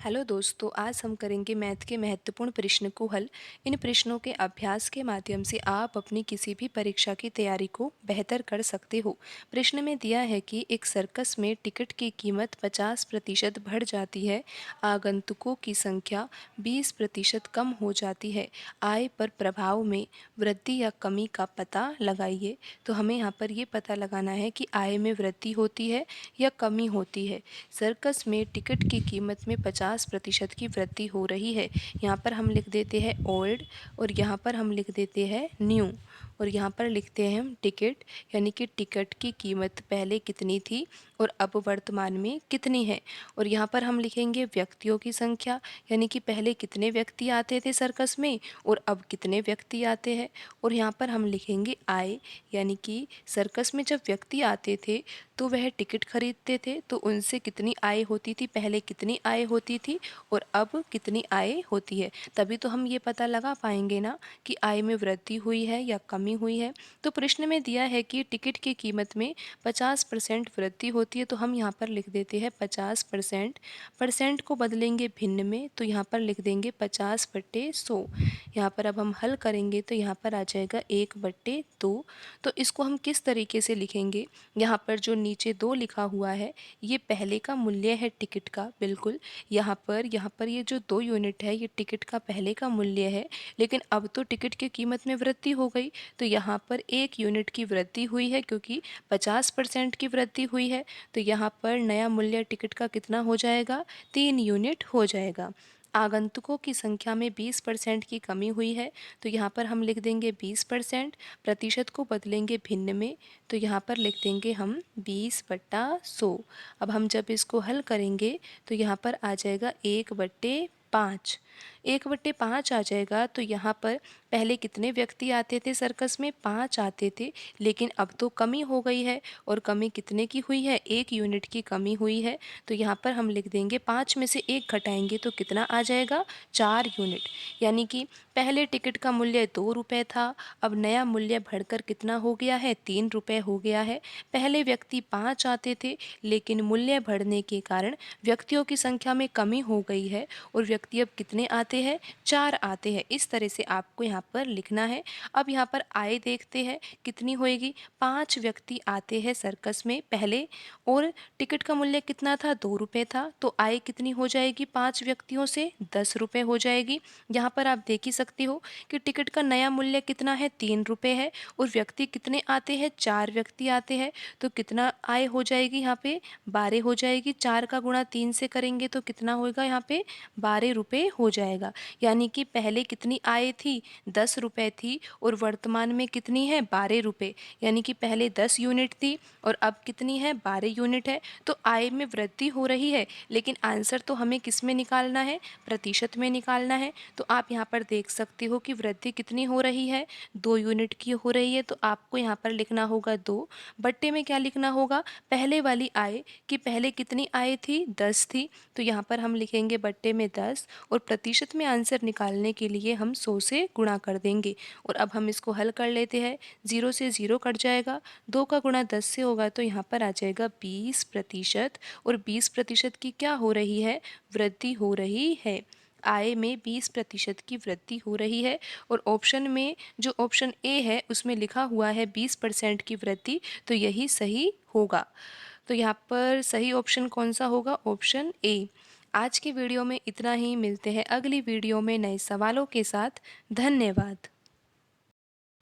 Hello दोस्तों, आज हम करेंगे मैथ के महत्वपूर्ण प्रश्न को हल। इन प्रश्नों के अभ्यास के माध्यम से आप अपनी किसी भी परीक्षा की तैयारी को बेहतर कर सकते हो। प्रश्न में दिया है कि एक सर्कस में टिकट की कीमत 50% बढ़ जाती है, आगंतुकों की संख्या 20% कम हो जाती है। आय पर प्रभाव में वृद्धि या कमी का पता लगाइए। तो हमें यहाँ पर ये पता लगाना है कि आय में वृद्धि होती है या कमी होती है। सर्कस में टिकट की कीमत में 50% की वृद्धि हो रही है। यहाँ पर हम लिख देते हैं ओल्ड और यहाँ पर हम लिख देते हैं न्यू और यहाँ पर लिखते हैं हम टिकट, यानी कि टिकट की कीमत पहले कितनी थी और अब वर्तमान में कितनी है। और यहाँ पर हम लिखेंगे व्यक्तियों की संख्या, यानी कि पहले कितने व्यक्ति आते थे सर्कस में और अब कितने व्यक्ति आते हैं। और यहाँ पर हम लिखेंगे आय, यानी कि सर्कस में जब व्यक्ति आते थे तो वह टिकट खरीदते थे, तो उनसे कितनी आय होती थी, पहले कितनी आय होती थी और अब कितनी आय होती है। तभी तो हम ये पता लगा पाएंगे ना कि आय में वृद्धि हुई है या कमी हुई है। तो प्रश्न में दिया है कि टिकट की कीमत में 50% वृद्धि होती है, तो हम यहाँ पर लिख देते हैं 50%। परसेंट को बदलेंगे भिन्न में, तो यहाँ पर लिख देंगे 50/100। यहाँ पर अब हम हल करेंगे तो यहाँ पर आ जाएगा 1/2। तो इसको हम किस तरीके से लिखेंगे, यहाँ पर जो नीचे 2 लिखा हुआ है ये पहले का मूल्य है टिकट का, बिल्कुल। यहाँ पर ये जो 2 यूनिट है ये टिकट का पहले का मूल्य है, लेकिन अब तो टिकट की कीमत में वृद्धि हो गई, तो यहाँ पर 1 यूनिट की वृद्धि हुई है क्योंकि 50% की वृद्धि हुई है। तो यहाँ पर नया मूल्य टिकट का कितना हो जाएगा, 3 यूनिट हो जाएगा। आगंतुकों की संख्या में 20% की कमी हुई है, तो यहाँ पर हम लिख देंगे 20%। प्रतिशत को बदलेंगे भिन्न में, तो यहाँ पर लिख देंगे हम 20/100। अब हम जब इसको हल करेंगे तो यहाँ पर आ जाएगा 1/5। 1/5 आ जाएगा, तो यहाँ पर पहले कितने व्यक्ति आते थे सर्कस में, 5 आते थे, लेकिन अब तो कमी हो गई है। और कमी कितने की हुई है, 1 यूनिट की कमी हुई है। तो यहाँ पर हम लिख देंगे 5 में से 1 घटाएंगे तो कितना आ जाएगा, 4 यूनिट। यानी कि पहले टिकट का मूल्य 2 रुपये था, अब नया मूल्य बढ़कर कितना हो गया है, 3 रुपये हो गया है। पहले व्यक्ति 5 आते थे, लेकिन मूल्य बढ़ने के कारण व्यक्तियों की संख्या में कमी हो गई है और व्यक्ति अब कितने आते हैं, 4 आते हैं। इस तरह से आपको यहाँ पर लिखना है। अब यहाँ पर आय देखते हैं कितनी होएगी, 5 व्यक्ति आते हैं सर्कस में पहले और टिकट का मूल्य कितना था, 2 रुपये था, तो आय कितनी हो जाएगी 5 व्यक्तियों से, 10 रुपये हो जाएगी। यहाँ पर आप देख ही सकते हो कि टिकट का नया मूल्य कितना है, 3 रुपये है और व्यक्ति कितने आते हैं, 4 व्यक्ति आते हैं। तो कितना आय हो जाएगी यहाँ पे, 12 हो जाएगी। 4 का गुणा 3 से करेंगे तो कितना होगा यहाँ पे, 12 रुपये हो जाएगा। यानी कि पहले कितनी आय थी, 10 रुपये थी और वर्तमान में कितनी है, 12 रुपये। यानी कि पहले 10 यूनिट थी और अब कितनी है, 12 यूनिट है। तो आय में वृद्धि हो रही है, लेकिन आंसर तो हमें किस में निकालना है, प्रतिशत में निकालना है। तो आप यहाँ पर देख सकते हो कि वृद्धि कितनी हो रही है, 2 यूनिट की हो रही है। तो आपको यहाँ पर लिखना होगा 2 बट्टे में क्या लिखना होगा, पहले वाली आय कि पहले कितनी आय थी, 10 थी, तो यहाँ पर हम लिखेंगे बट्टे में 10 और प्रतिशत में आंसर निकालने के लिए हम 100 से गुणा कर देंगे। और अब हम इसको हल कर लेते हैं, 0 से 0 कट जाएगा, 2 का गुणा 10 से होगा तो यहाँ पर आ जाएगा 20%। और 20% की क्या हो रही है, वृद्धि हो रही है। आय में 20% की वृद्धि हो रही है। और ऑप्शन में जो ऑप्शन ए है उसमें लिखा हुआ है 20% की वृद्धि, तो यही सही होगा। तो यहाँ पर सही ऑप्शन कौन सा होगा, ऑप्शन ए। आज की वीडियो में इतना ही, मिलते हैं अगली वीडियो में नए सवालों के साथ। धन्यवाद।